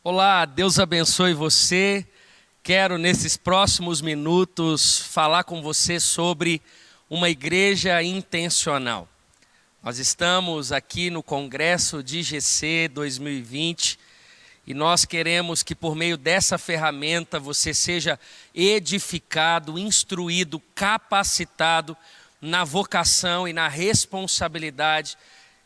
Olá, Deus abençoe você. Quero nesses próximos minutos falar com você sobre uma igreja intencional. Nós estamos aqui no Congresso de IGC 2020 e nós queremos que por meio dessa ferramenta você seja edificado, instruído, capacitado na vocação e na responsabilidade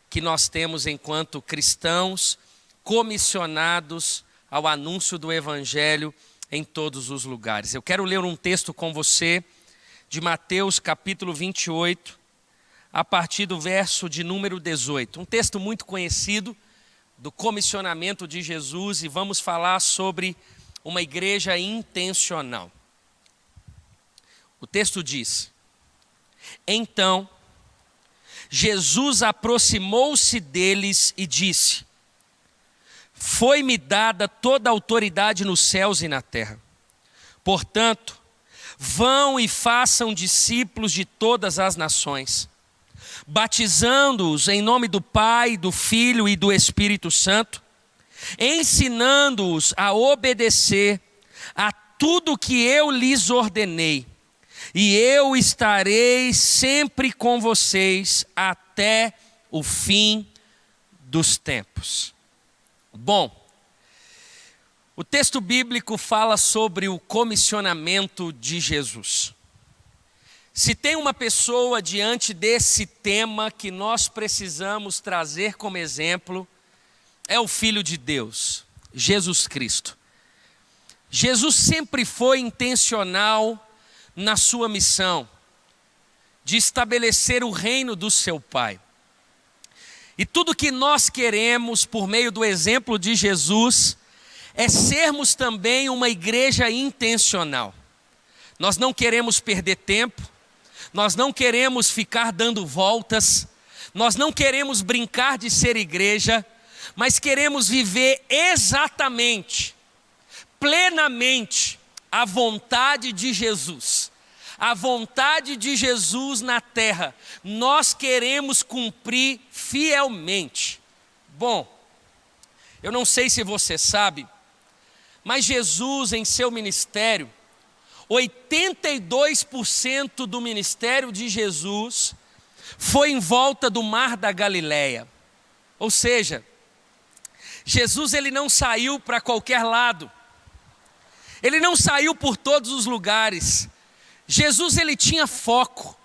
que nós temos enquanto cristãos comissionados ao anúncio do Evangelho em todos os lugares. Eu quero ler um texto com você de Mateus capítulo 28, a partir do verso de número 18. Um texto muito conhecido do comissionamento de Jesus, e vamos falar sobre uma igreja intencional. O texto diz: Então, Jesus aproximou-se deles e disse: Foi-me dada toda a autoridade nos céus e na terra. Portanto, vão e façam discípulos de todas as nações, batizando-os em nome do Pai, do Filho e do Espírito Santo, ensinando-os a obedecer a tudo que eu lhes ordenei. E eu estarei sempre com vocês até o fim dos tempos. Bom, o texto bíblico fala sobre o comissionamento de Jesus. Se tem uma pessoa diante desse tema que nós precisamos trazer como exemplo, é o Filho de Deus, Jesus Cristo. Jesus sempre foi intencional na sua missão de estabelecer o reino do seu Pai. E tudo que nós queremos, por meio do exemplo de Jesus, é sermos também uma igreja intencional. Nós não queremos perder tempo, nós não queremos ficar dando voltas, nós não queremos brincar de ser igreja, mas queremos viver exatamente, plenamente, a vontade de Jesus. A vontade de Jesus na terra, nós queremos cumprir fielmente. Bom, eu não sei se você sabe, mas Jesus em seu ministério, 82% do ministério de Jesus foi em volta do Mar da Galileia. Ou seja, Jesus ele não saiu para qualquer lado, ele não saiu por todos os lugares. Jesus ele tinha foco,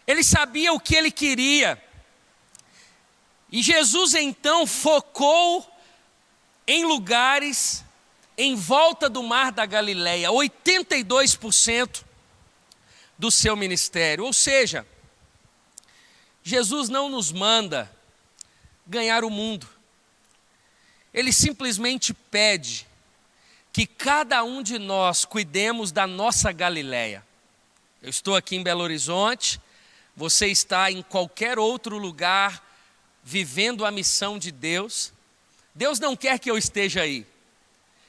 ele sabia o que ele queria, e Jesus então focou em lugares em volta do Mar da Galileia, 82% do seu ministério. Ou seja, Jesus não nos manda ganhar o mundo, ele simplesmente pede que cada um de nós cuidemos da nossa Galileia. Eu estou aqui em Belo Horizonte, você está em qualquer outro lugar vivendo a missão de Deus. Deus não quer que eu esteja aí.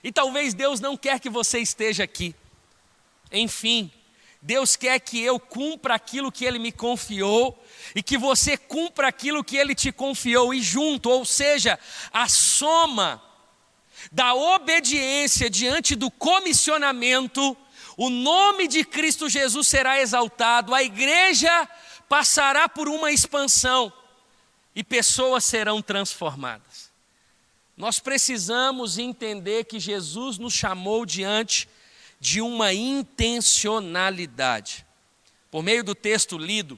E talvez Deus não quer que você esteja aqui. Enfim, Deus quer que eu cumpra aquilo que Ele me confiou e que você cumpra aquilo que Ele te confiou. E junto, ou seja, a soma da obediência diante do comissionamento, o nome de Cristo Jesus será exaltado, a igreja passará por uma expansão e pessoas serão transformadas. Nós precisamos entender que Jesus nos chamou diante de uma intencionalidade. Por meio do texto lido,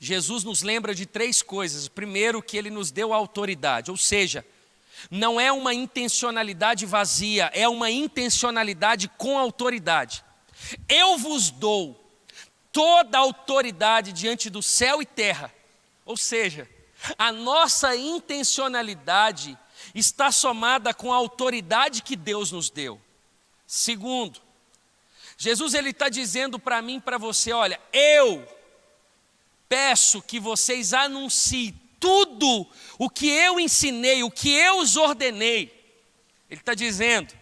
Jesus nos lembra de 3 coisas. Primeiro, que Ele nos deu autoridade, ou seja, não é uma intencionalidade vazia, é uma intencionalidade com autoridade. Eu vos dou toda a autoridade diante do céu e terra. Ou seja, a nossa intencionalidade está somada com a autoridade que Deus nos deu. Segundo, Jesus ele está dizendo para mim e para você: olha, eu peço que vocês anunciem tudo o que eu ensinei, o que eu os ordenei. Ele está dizendo,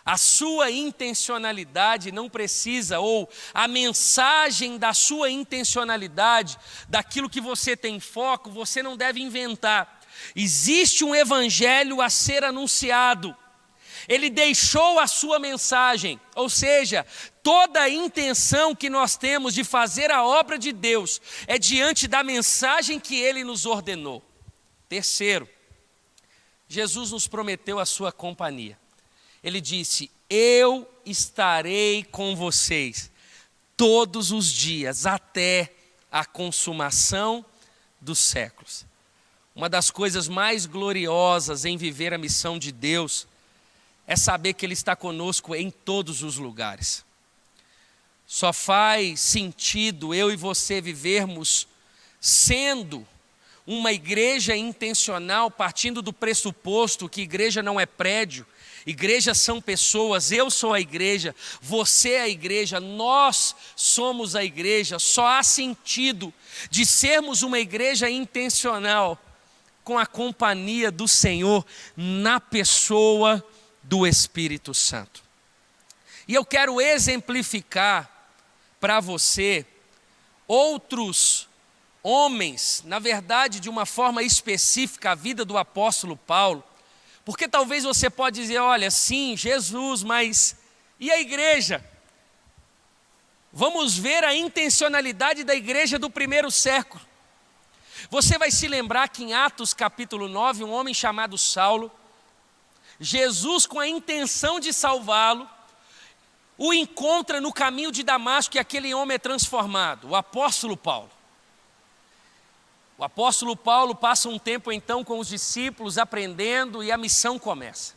a sua intencionalidade não precisa, ou a mensagem da sua intencionalidade, daquilo que você tem foco, você não deve inventar. Existe um evangelho a ser anunciado. Ele deixou a sua mensagem, ou seja, toda a intenção que nós temos de fazer a obra de Deus é diante da mensagem que Ele nos ordenou. Terceiro, Jesus nos prometeu a sua companhia. Ele disse: eu estarei com vocês todos os dias, até a consumação dos séculos. Uma das coisas mais gloriosas em viver a missão de Deus é saber que Ele está conosco em todos os lugares. Só faz sentido eu e você vivermos sendo uma igreja intencional, partindo do pressuposto que igreja não é prédio, igrejas são pessoas, eu sou a igreja, você é a igreja, nós somos a igreja. Só há sentido de sermos uma igreja intencional com a companhia do Senhor na pessoa do Espírito Santo. E eu quero exemplificar para você outros homens, na verdade de uma forma específica, a vida do apóstolo Paulo, porque talvez você pode dizer: olha, sim, Jesus, mas e a igreja? Vamos ver a intencionalidade da igreja do primeiro século. Você vai se lembrar que em Atos capítulo 9, um homem chamado Saulo, Jesus, com a intenção de salvá-lo, o encontra no caminho de Damasco e aquele homem é transformado, o apóstolo Paulo. O apóstolo Paulo passa um tempo então com os discípulos aprendendo e a missão começa.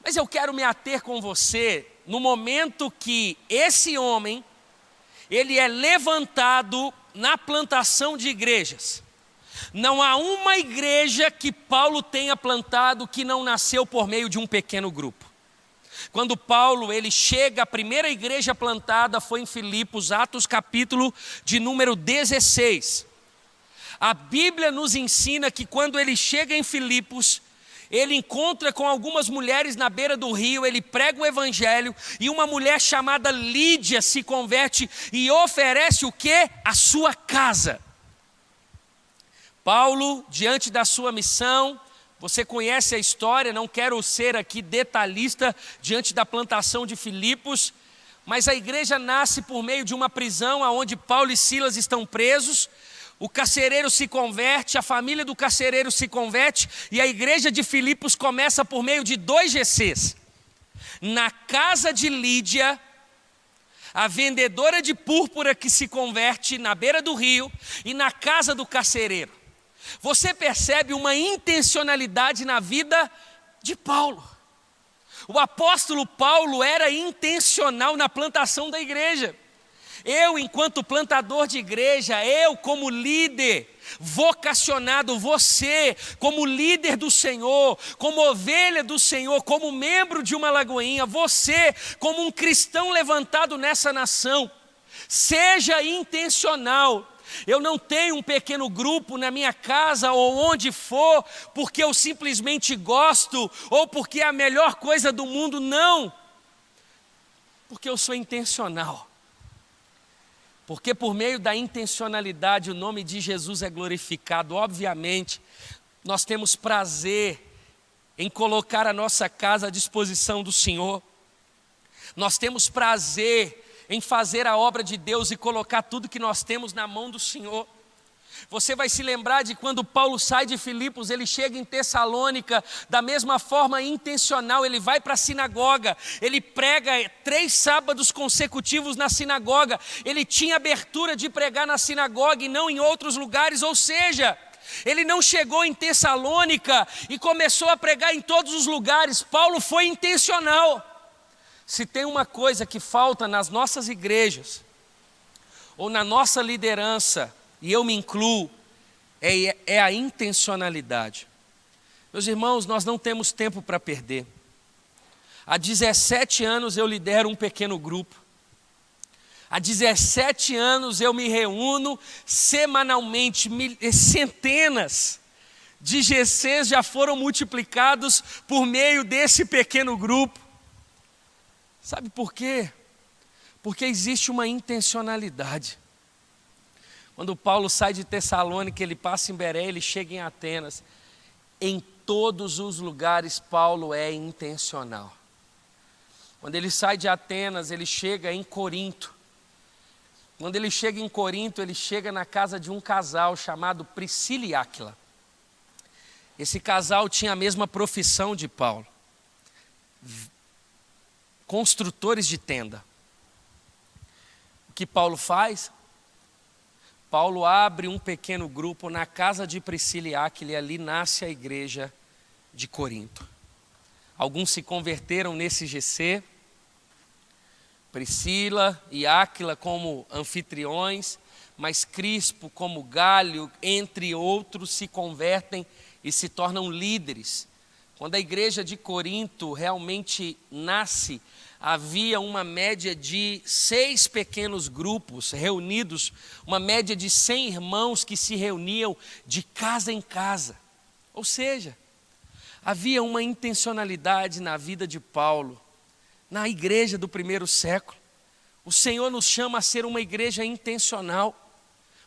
Mas eu quero me ater com você no momento que esse homem, ele é levantado na plantação de igrejas. Não há uma igreja que Paulo tenha plantado que não nasceu por meio de um pequeno grupo. Quando Paulo ele chega, a primeira igreja plantada foi em Filipos, Atos capítulo de número 16. A Bíblia nos ensina que quando ele chega em Filipos, ele encontra com algumas mulheres na beira do rio, ele prega o evangelho e uma mulher chamada Lídia se converte e oferece o quê? A sua casa. Paulo, diante da sua missão, você conhece a história, não quero ser aqui detalhista diante da plantação de Filipos, mas a igreja nasce por meio de uma prisão onde Paulo e Silas estão presos. O carcereiro se converte, a família do carcereiro se converte e a igreja de Filipos começa por meio de 2 GCs. Na casa de Lídia, a vendedora de púrpura que se converte na beira do rio e na casa do carcereiro. Você percebe uma intencionalidade na vida de Paulo. O apóstolo Paulo era intencional na plantação da igreja. Eu, enquanto plantador de igreja, eu como líder vocacionado, você como líder do Senhor, como ovelha do Senhor, como membro de uma lagoinha, você como um cristão levantado nessa nação, seja intencional. Eu não tenho um pequeno grupo na minha casa ou onde for, porque eu simplesmente gosto ou porque é a melhor coisa do mundo, não. Porque eu sou intencional. Porque por meio da intencionalidade o nome de Jesus é glorificado. Obviamente, nós temos prazer em colocar a nossa casa à disposição do Senhor. Nós temos prazer em fazer a obra de Deus e colocar tudo que nós temos na mão do Senhor. Você vai se lembrar de quando Paulo sai de Filipos, ele chega em Tessalônica, da mesma forma intencional, ele vai para a sinagoga, ele prega 3 sábados consecutivos na sinagoga, ele tinha abertura de pregar na sinagoga e não em outros lugares, ou seja, ele não chegou em Tessalônica e começou a pregar em todos os lugares. Paulo foi intencional. Se tem uma coisa que falta nas nossas igrejas, ou na nossa liderança, e eu me incluo, é a intencionalidade. Meus irmãos, nós não temos tempo para perder. Há 17 anos eu lidero um pequeno grupo. Há 17 anos eu me reúno semanalmente, centenas de GCs já foram multiplicados por meio desse pequeno grupo. Sabe por quê? Porque existe uma intencionalidade. Quando Paulo sai de Tessalônica, ele passa em Bereia, ele chega em Atenas. Em todos os lugares Paulo é intencional. Quando ele sai de Atenas, ele chega em Corinto. Quando ele chega em Corinto, ele chega na casa de um casal chamado Priscila e Áquila. Esse casal tinha a mesma profissão de Paulo. Construtores de tenda. O que Paulo faz? Paulo abre um pequeno grupo na casa de Priscila e Áquila e ali nasce a igreja de Corinto. Alguns se converteram nesse GC. Priscila e Áquila como anfitriões, mas Crispo como Galho, entre outros, se convertem e se tornam líderes. Quando a igreja de Corinto realmente nasce, havia uma média de 6 pequenos grupos reunidos, uma média de 100 irmãos que se reuniam de casa em casa. Ou seja, havia uma intencionalidade na vida de Paulo, na igreja do primeiro século. O Senhor nos chama a ser uma igreja intencional.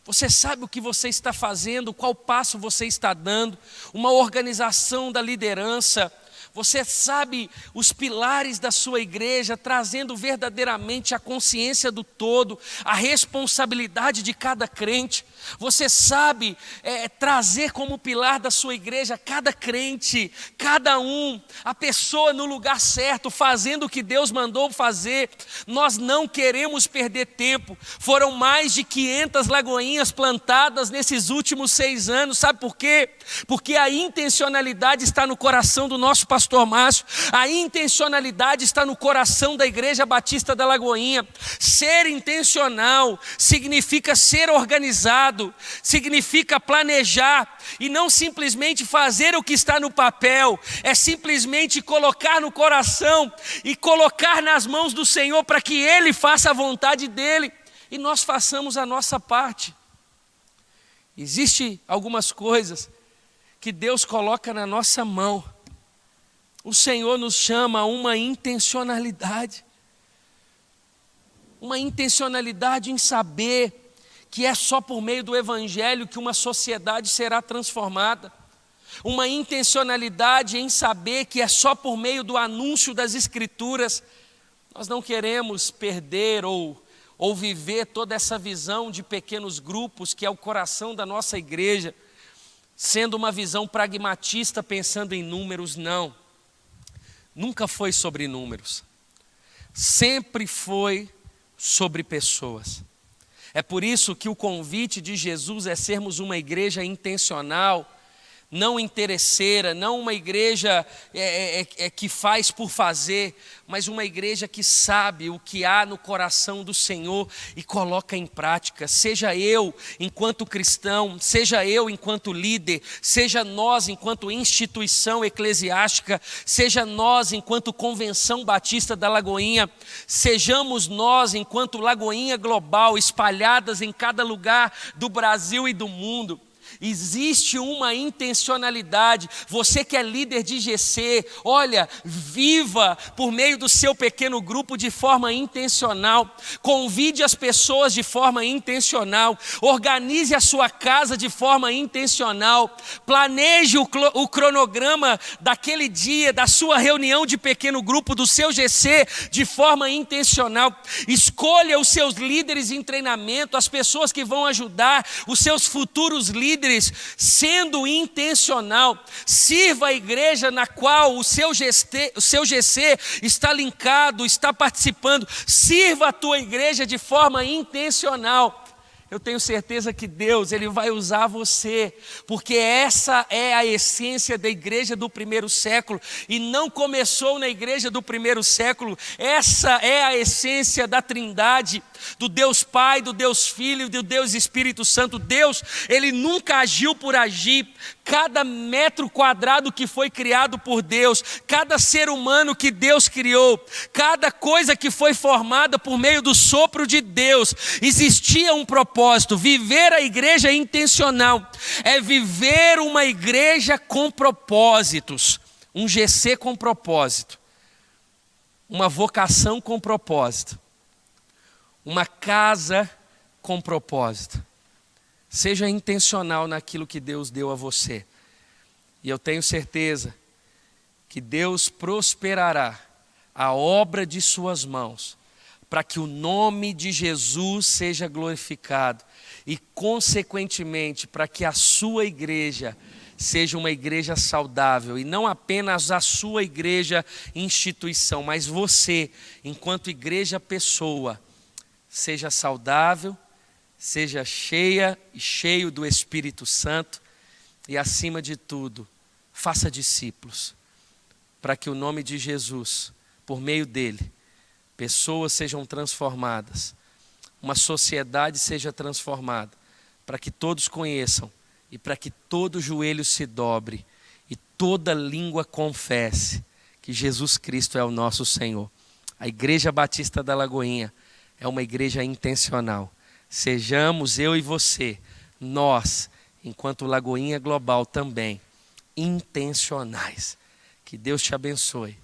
Você sabe o que você está fazendo, qual passo você está dando, uma organização da liderança. Você sabe os pilares da sua igreja, trazendo verdadeiramente a consciência do todo, a responsabilidade de cada crente. Você sabe trazer como pilar da sua igreja cada crente, cada um, a pessoa no lugar certo, fazendo o que Deus mandou fazer. Nós não queremos perder tempo. Foram mais de 500 lagoinhas plantadas nesses últimos 6 anos. Sabe por quê? Porque a intencionalidade está no coração do nosso pastor Márcio. A intencionalidade está no coração da Igreja Batista da Lagoinha. Ser intencional significa ser organizado, significa planejar e não simplesmente fazer o que está no papel, é simplesmente colocar no coração e colocar nas mãos do Senhor para que Ele faça a vontade dEle e nós façamos a nossa parte. Existem algumas coisas que Deus coloca na nossa mão. O Senhor nos chama a uma intencionalidade em saber que é só por meio do Evangelho que uma sociedade será transformada. Uma intencionalidade em saber que é só por meio do anúncio das Escrituras. Nós não queremos perder ou viver toda essa visão de pequenos grupos, que é o coração da nossa igreja, sendo uma visão pragmatista, pensando em números. Não. Nunca foi sobre números. Sempre foi sobre pessoas. É por isso que o convite de Jesus é sermos uma igreja intencional, não interesseira, não uma igreja que faz por fazer, mas uma igreja que sabe o que há no coração do Senhor e coloca em prática. Seja eu enquanto cristão, seja eu enquanto líder, seja nós enquanto instituição eclesiástica, seja nós enquanto Convenção Batista da Lagoinha, sejamos nós enquanto Lagoinha Global, espalhadas em cada lugar do Brasil e do mundo. Existe uma intencionalidade. Você que é líder de GC, olha, viva por meio do seu pequeno grupo de forma intencional. Convide as pessoas de forma intencional. Organize a sua casa de forma intencional. Planeje o cronograma daquele dia, da sua reunião de pequeno grupo, do seu GC, de forma intencional. Escolha os seus líderes em treinamento, as pessoas que vão ajudar, os seus futuros líderes, sendo intencional. Sirva a igreja na qual o seu GC está linkado, está participando. Sirva a tua igreja de forma intencional. Eu tenho certeza que Deus, Ele vai usar você, porque essa é a essência da igreja do primeiro século, e não começou na igreja do primeiro século. Essa é a essência da Trindade, do Deus Pai, do Deus Filho e do Deus Espírito Santo. Deus, Ele nunca agiu por agir. Cada metro quadrado que foi criado por Deus, cada ser humano que Deus criou, cada coisa que foi formada por meio do sopro de Deus, existia um propósito. Viver a igreja intencional é viver uma igreja com propósitos, um GC com propósito, uma vocação com propósito, uma casa com propósito. Seja intencional naquilo que Deus deu a você. E eu tenho certeza que Deus prosperará a obra de suas mãos, para que o nome de Jesus seja glorificado e, consequentemente, para que a sua igreja seja uma igreja saudável, e não apenas a sua igreja instituição, mas você, enquanto igreja pessoa, seja saudável, seja cheia e cheio do Espírito Santo e, acima de tudo, faça discípulos, para que o nome de Jesus, por meio dele, pessoas sejam transformadas, uma sociedade seja transformada, para que todos conheçam e para que todo joelho se dobre e toda língua confesse que Jesus Cristo é o nosso Senhor. A Igreja Batista da Lagoinha é uma igreja intencional. Sejamos eu e você, nós, enquanto Lagoinha Global também, intencionais. Que Deus te abençoe.